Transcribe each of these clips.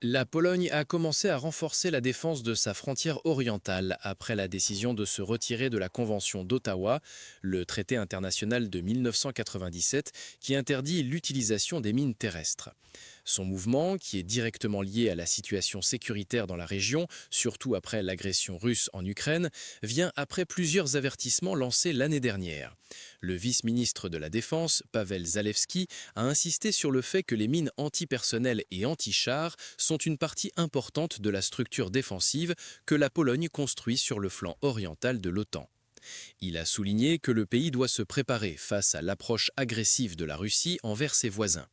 La Pologne a commencé à renforcer la défense de sa frontière orientale après la décision de se retirer de la Convention d'Ottawa, le traité international de 1997 qui interdit l'utilisation des mines terrestres. Son mouvement, qui est directement lié à la situation sécuritaire dans la région, surtout après l'agression russe en Ukraine, vient après plusieurs avertissements lancés l'année dernière. Le vice-ministre de la Défense, Paweł Zalewski, a insisté sur le fait que les mines antipersonnel et anti-chars sont une partie importante de la structure défensive que la Pologne construit sur le flanc oriental de l'OTAN. Il a souligné que le pays doit se préparer face à l'approche agressive de la Russie envers ses voisins.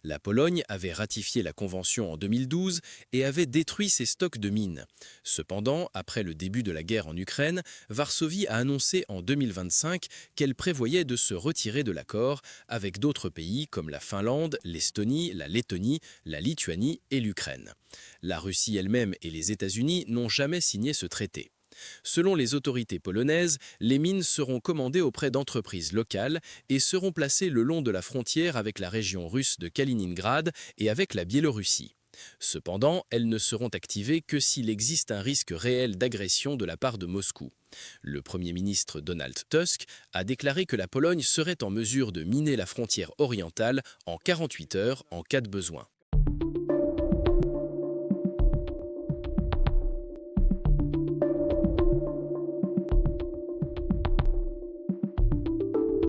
La Pologne avait ratifié la convention en 2012 et avait détruit ses stocks de mines. Cependant, après le début de la guerre en Ukraine, Varsovie a annoncé en 2025 qu'elle prévoyait de se retirer de l'accord avec d'autres pays comme la Finlande, l'Estonie, la Lettonie, la Lituanie et l'Ukraine. La Russie elle-même et les États-Unis n'ont jamais signé ce traité. Selon les autorités polonaises, les mines seront commandées auprès d'entreprises locales et seront placées le long de la frontière avec la région russe de Kaliningrad et avec la Biélorussie. Cependant, elles ne seront activées que s'il existe un risque réel d'agression de la part de Moscou. Le Premier ministre Donald Tusk a déclaré que la Pologne serait en mesure de miner la frontière orientale en 48 heures en cas de besoin.